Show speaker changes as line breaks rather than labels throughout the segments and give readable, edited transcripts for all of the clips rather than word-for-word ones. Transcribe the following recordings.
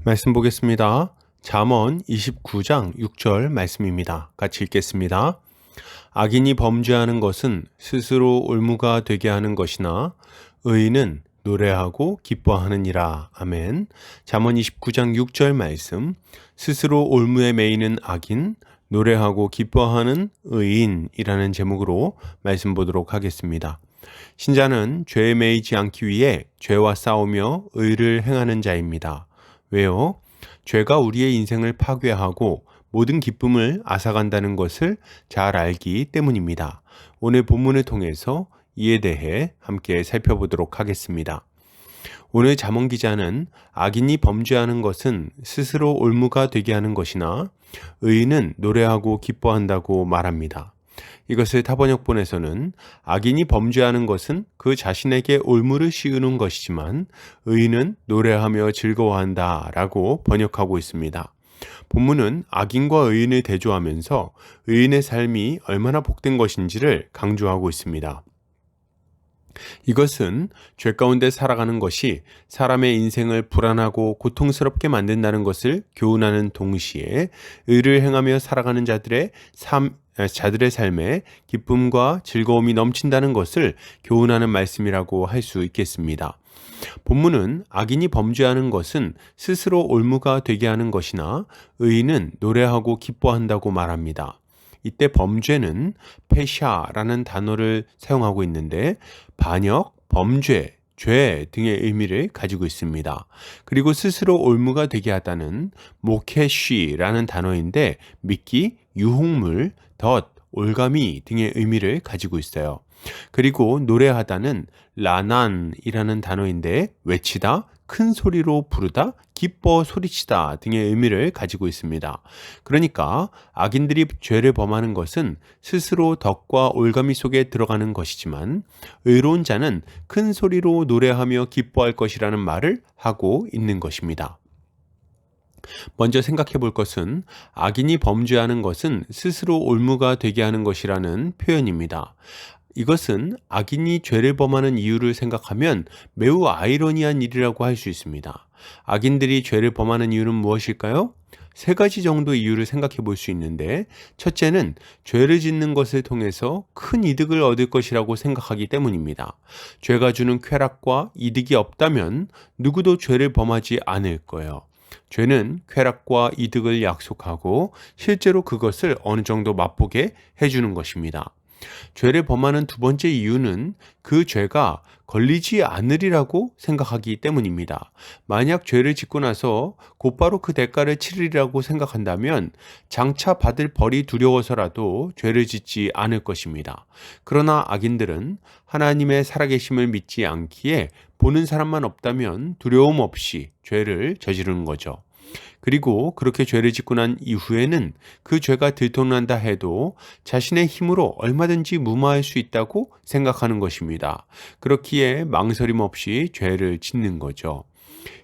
말씀 보겠습니다. 잠언 29장 6절 말씀입니다. 같이 읽겠습니다. 악인이 범죄하는 것은 스스로 올무가 되게 하는 것이나 의인은 노래하고 기뻐하느니라. 아멘. 잠언 29장 6절 말씀. 스스로 올무에 매이는 악인, 노래하고 기뻐하는 의인이라는 제목으로 말씀 보도록 하겠습니다. 신자는 죄에 매이지 않기 위해 죄와 싸우며 의를 행하는 자입니다. 왜요? 죄가 우리의 인생을 파괴하고 모든 기쁨을 앗아간다는 것을 잘 알기 때문입니다. 오늘 본문을 통해서 이에 대해 함께 살펴보도록 하겠습니다. 오늘 잠언 기자는 악인이 범죄하는 것은 스스로 올무가 되게 하는 것이나 의인은 노래하고 기뻐한다고 말합니다. 이것을 타번역본에서는 악인이 범죄하는 것은 그 자신에게 올무를 씌우는 것이지만 의인은 노래하며 즐거워한다 라고 번역하고 있습니다. 본문은 악인과 의인을 대조하면서 의인의 삶이 얼마나 복된 것인지를 강조하고 있습니다. 이것은 죄 가운데 살아가는 것이 사람의 인생을 불안하고 고통스럽게 만든다는 것을 교훈하는 동시에 의를 행하며 살아가는 자들의 삶에 기쁨과 즐거움이 넘친다는 것을 교훈하는 말씀이라고 할 수 있겠습니다. 본문은 악인이 범죄하는 것은 스스로 올무가 되게 하는 것이나 의인은 노래하고 기뻐한다고 말합니다. 이때 범죄는 페샤라는 단어를 사용하고 있는데 반역, 범죄, 죄 등의 의미를 가지고 있습니다. 그리고 스스로 올무가 되게 하다는 모케쉬라는 단어인데 미끼, 유혹물, 덫, 올가미 등의 의미를 가지고 있어요. 그리고 노래하다는 라난이라는 단어인데 외치다, 큰 소리로 부르다, 기뻐 소리치다 등의 의미를 가지고 있습니다. 그러니까 악인들이 죄를 범하는 것은 스스로 덫과 올가미 속에 들어가는 것이지만 의로운 자는 큰 소리로 노래하며 기뻐할 것이라는 말을 하고 있는 것입니다. 먼저 생각해 볼 것은 악인이 범죄하는 것은 스스로 올무가 되게 하는 것이라는 표현입니다. 이것은 악인이 죄를 범하는 이유를 생각하면 매우 아이러니한 일이라고 할 수 있습니다. 악인들이 죄를 범하는 이유는 무엇일까요? 세 가지 정도 이유를 생각해 볼 수 있는데 첫째는 죄를 짓는 것을 통해서 큰 이득을 얻을 것이라고 생각하기 때문입니다. 죄가 주는 쾌락과 이득이 없다면 누구도 죄를 범하지 않을 거예요. 죄는 쾌락과 이득을 약속하고 실제로 그것을 어느 정도 맛보게 해주는 것입니다. 죄를 범하는 두 번째 이유는 그 죄가 걸리지 않으리라고 생각하기 때문입니다. 만약 죄를 짓고 나서 곧바로 그 대가를 치르리라고 생각한다면 장차 받을 벌이 두려워서라도 죄를 짓지 않을 것입니다. 그러나 악인들은 하나님의 살아계심을 믿지 않기에 보는 사람만 없다면 두려움 없이 죄를 저지르는 거죠. 그리고 그렇게 죄를 짓고 난 이후에는 그 죄가 들통난다 해도 자신의 힘으로 얼마든지 무마할 수 있다고 생각하는 것입니다. 그렇기에 망설임 없이 죄를 짓는 거죠.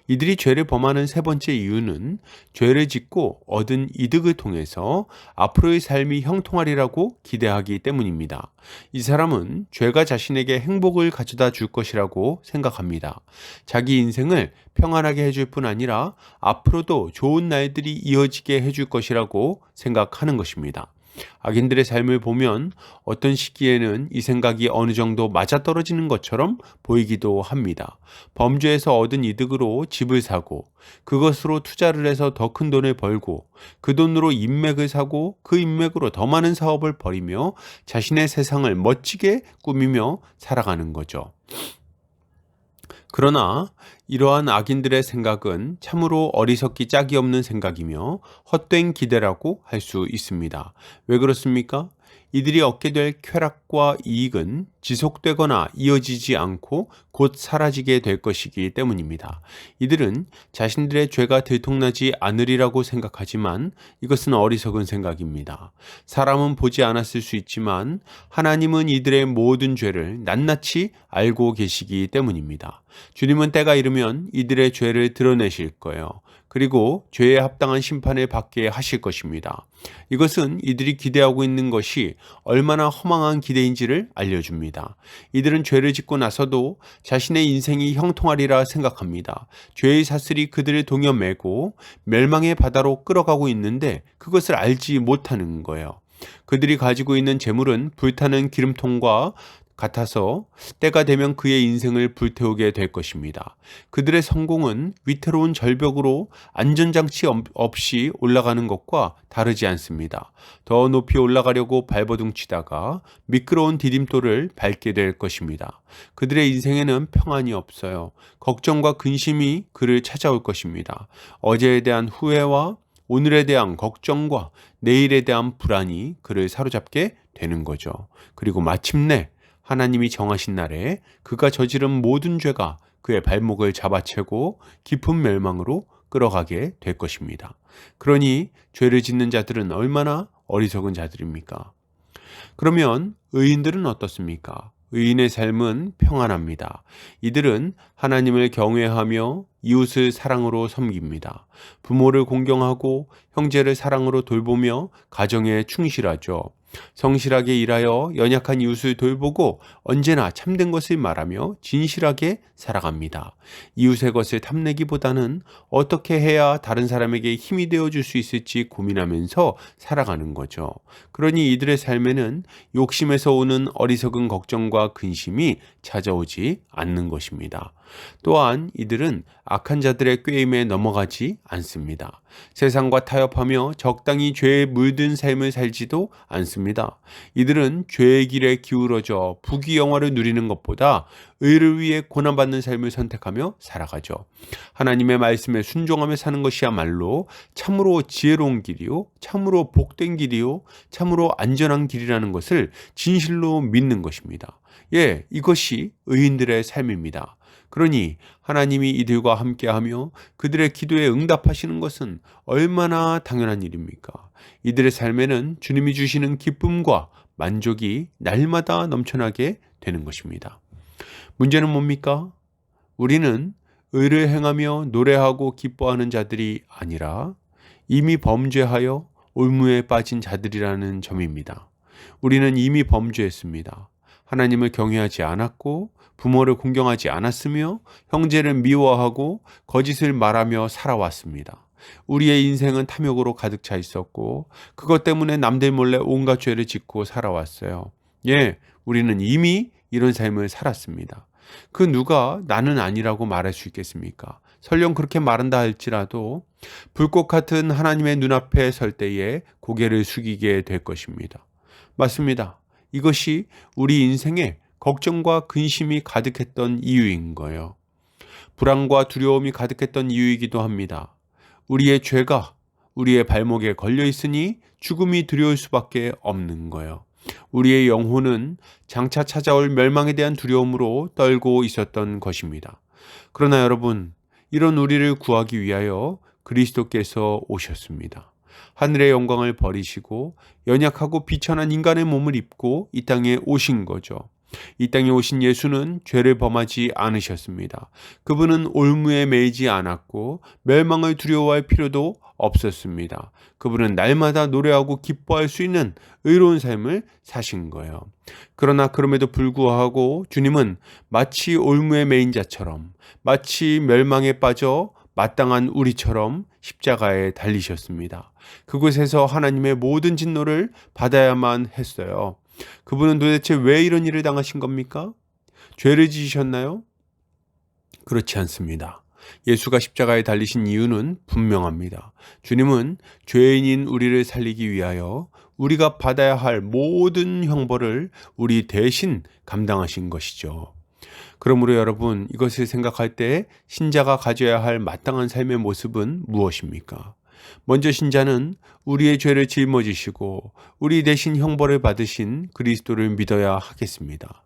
이들이 죄를 범하는 세 번째 이유는 죄를 짓고 얻은 이득을 통해서 앞으로의 삶이 형통하리라고 기대하기 때문입니다. 이 사람은 죄가 자신에게 행복을 가져다 줄 것이라고 생각합니다. 자기 인생을 평안하게 해줄 뿐 아니라 앞으로도 좋은 날들이 이어지게 해줄 것이라고 생각하는 것입니다. 악인들의 삶을 보면 어떤 시기에는 이 생각이 어느 정도 맞아떨어지는 것처럼 보이기도 합니다. 범죄에서 얻은 이득으로 집을 사고 그것으로 투자를 해서 더 큰 돈을 벌고 그 돈으로 인맥을 사고 그 인맥으로 더 많은 사업을 벌이며 자신의 세상을 멋지게 꾸미며 살아가는 거죠. 그러나 이러한 악인들의 생각은 참으로 어리석기 짝이 없는 생각이며 헛된 기대라고 할 수 있습니다. 왜 그렇습니까? 이들이 얻게 될 쾌락과 이익은 지속되거나 이어지지 않고 곧 사라지게 될 것이기 때문입니다. 이들은 자신들의 죄가 들통나지 않으리라고 생각하지만 이것은 어리석은 생각입니다. 사람은 보지 않았을 수 있지만 하나님은 이들의 모든 죄를 낱낱이 알고 계시기 때문입니다. 주님은 때가 이르면 이들의 죄를 드러내실 거예요. 그리고 죄에 합당한 심판을 받게 하실 것입니다. 이것은 이들이 기대하고 있는 것이 얼마나 허망한 기대인지를 알려줍니다. 이들은 죄를 짓고 나서도 자신의 인생이 형통하리라 생각합니다. 죄의 사슬이 그들을 동여매고 멸망의 바다로 끌어가고 있는데 그것을 알지 못하는 거예요. 그들이 가지고 있는 재물은 불타는 기름통과 같아서 때가 되면 그의 인생을 불태우게 될 것입니다. 그들의 성공은 위태로운 절벽으로 안전장치 없이 올라가는 것과 다르지 않습니다. 더 높이 올라가려고 발버둥 치다가 미끄러운 디딤돌을 밟게 될 것입니다. 그들의 인생에는 평안이 없어요. 걱정과 근심이 그를 찾아올 것입니다. 어제에 대한 후회와 오늘에 대한 걱정과 내일에 대한 불안이 그를 사로잡게 되는 거죠. 그리고 마침내 하나님이 정하신 날에 그가 저지른 모든 죄가 그의 발목을 잡아채고 깊은 멸망으로 끌어가게 될 것입니다. 그러니 죄를 짓는 자들은 얼마나 어리석은 자들입니까? 그러면 의인들은 어떻습니까? 의인의 삶은 평안합니다. 이들은 하나님을 경외하며 이웃을 사랑으로 섬깁니다. 부모를 공경하고 형제를 사랑으로 돌보며 가정에 충실하죠. 성실하게 일하여 연약한 이웃을 돌보고 언제나 참된 것을 말하며 진실하게 살아갑니다. 이웃의 것을 탐내기보다는 어떻게 해야 다른 사람에게 힘이 되어줄 수 있을지 고민하면서 살아가는 거죠. 그러니 이들의 삶에는 욕심에서 오는 어리석은 걱정과 근심이 찾아오지 않는 것입니다. 또한 이들은 악한 자들의 꾀임에 넘어가지 않습니다. 세상과 타협하며 적당히 죄에 물든 삶을 살지도 않습니다. 이들은 죄의 길에 기울어져 부귀영화를 누리는 것보다 의를 위해 고난받는 삶을 선택하며 살아가죠. 하나님의 말씀에 순종하며 사는 것이야말로 참으로 지혜로운 길이요, 참으로 복된 길이요, 참으로 안전한 길이라는 것을 진실로 믿는 것입니다. 이것이 의인들의 삶입니다. 그러니 하나님이 이들과 함께하며 그들의 기도에 응답하시는 것은 얼마나 당연한 일입니까? 이들의 삶에는 주님이 주시는 기쁨과 만족이 날마다 넘쳐나게 되는 것입니다. 문제는 뭡니까? 우리는 의를 행하며 노래하고 기뻐하는 자들이 아니라 이미 범죄하여 올무에 빠진 자들이라는 점입니다. 우리는 이미 범죄했습니다. 하나님을 경외하지 않았고 부모를 공경하지 않았으며 형제를 미워하고 거짓을 말하며 살아왔습니다. 우리의 인생은 탐욕으로 가득 차 있었고 그것 때문에 남들 몰래 온갖 죄를 짓고 살아왔어요. 우리는 이미 이런 삶을 살았습니다. 그 누가 나는 아니라고 말할 수 있겠습니까? 설령 그렇게 말한다 할지라도 불꽃 같은 하나님의 눈앞에 설 때에 고개를 숙이게 될 것입니다. 맞습니다. 이것이 우리 인생에 걱정과 근심이 가득했던 이유인 거예요. 불안과 두려움이 가득했던 이유이기도 합니다. 우리의 죄가 우리의 발목에 걸려 있으니 죽음이 두려울 수밖에 없는 거예요. 우리의 영혼은 장차 찾아올 멸망에 대한 두려움으로 떨고 있었던 것입니다. 그러나 여러분, 이런 우리를 구하기 위하여 그리스도께서 오셨습니다. 하늘의 영광을 버리시고 연약하고 비천한 인간의 몸을 입고 이 땅에 오신 거죠. 이 땅에 오신 예수는 죄를 범하지 않으셨습니다. 그분은 올무에 매이지 않았고 멸망을 두려워할 필요도 없었습니다. 그분은 날마다 노래하고 기뻐할 수 있는 의로운 삶을 사신 거예요. 그러나 그럼에도 불구하고 주님은 마치 올무에 매인 자처럼, 마치 멸망에 빠져 마땅한 우리처럼 십자가에 달리셨습니다. 그곳에서 하나님의 모든 진노를 받아야만 했어요. 그분은 도대체 왜 이런 일을 당하신 겁니까? 죄를 지으셨나요? 그렇지 않습니다. 예수가 십자가에 달리신 이유는 분명합니다. 주님은 죄인인 우리를 살리기 위하여 우리가 받아야 할 모든 형벌을 우리 대신 감당하신 것이죠. 그러므로 여러분, 이것을 생각할 때 신자가 가져야 할 마땅한 삶의 모습은 무엇입니까? 먼저 신자는 우리의 죄를 짊어지시고 우리 대신 형벌을 받으신 그리스도를 믿어야 하겠습니다.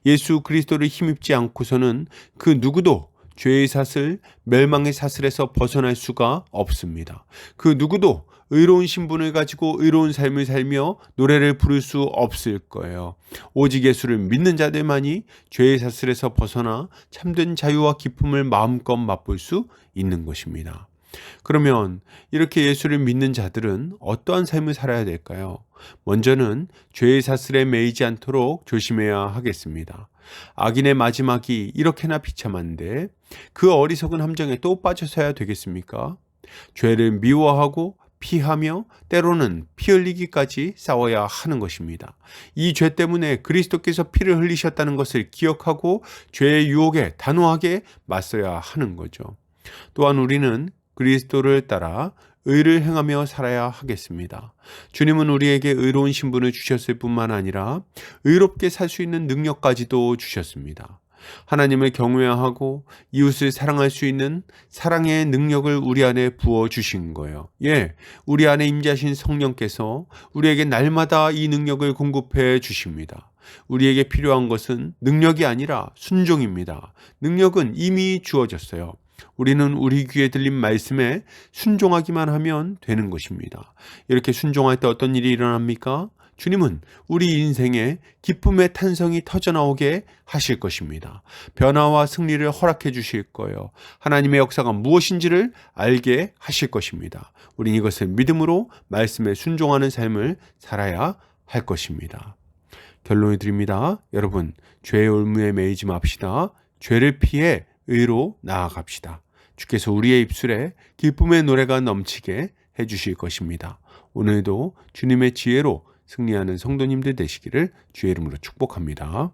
예수 그리스도를 힘입지 않고서는 그 누구도 죄의 사슬, 멸망의 사슬에서 벗어날 수가 없습니다. 그 누구도 의로운 신분을 가지고 의로운 삶을 살며 노래를 부를 수 없을 거예요. 오직 예수를 믿는 자들만이 죄의 사슬에서 벗어나 참된 자유와 기쁨을 마음껏 맛볼 수 있는 것입니다. 그러면 이렇게 예수를 믿는 자들은 어떠한 삶을 살아야 될까요? 먼저는 죄의 사슬에 매이지 않도록 조심해야 하겠습니다. 악인의 마지막이 이렇게나 비참한데 그 어리석은 함정에 또 빠져서야 되겠습니까? 죄를 미워하고 피하며 때로는 피 흘리기까지 싸워야 하는 것입니다. 이 죄 때문에 그리스도께서 피를 흘리셨다는 것을 기억하고 죄의 유혹에 단호하게 맞서야 하는 거죠. 또한 우리는 그리스도를 따라 의를 행하며 살아야 하겠습니다. 주님은 우리에게 의로운 신분을 주셨을 뿐만 아니라 의롭게 살 수 있는 능력까지도 주셨습니다. 하나님을 경외하고 이웃을 사랑할 수 있는 사랑의 능력을 우리 안에 부어 주신 거예요. 우리 안에 임재하신 성령께서 우리에게 날마다 이 능력을 공급해 주십니다. 우리에게 필요한 것은 능력이 아니라 순종입니다. 능력은 이미 주어졌어요. 우리는 우리 귀에 들린 말씀에 순종하기만 하면 되는 것입니다. 이렇게 순종할 때 어떤 일이 일어납니까? 주님은 우리 인생에 기쁨의 탄성이 터져나오게 하실 것입니다. 변화와 승리를 허락해 주실 거예요. 하나님의 역사가 무엇인지를 알게 하실 것입니다. 우린 이것을 믿음으로 말씀에 순종하는 삶을 살아야 할 것입니다. 결론을 드립니다. 여러분, 죄의 올무에 매이지 맙시다. 죄를 피해 의로 나아갑시다. 주께서 우리의 입술에 기쁨의 노래가 넘치게 해주실 것입니다. 오늘도 주님의 지혜로 승리하는 성도님들 되시기를 주의 이름으로 축복합니다.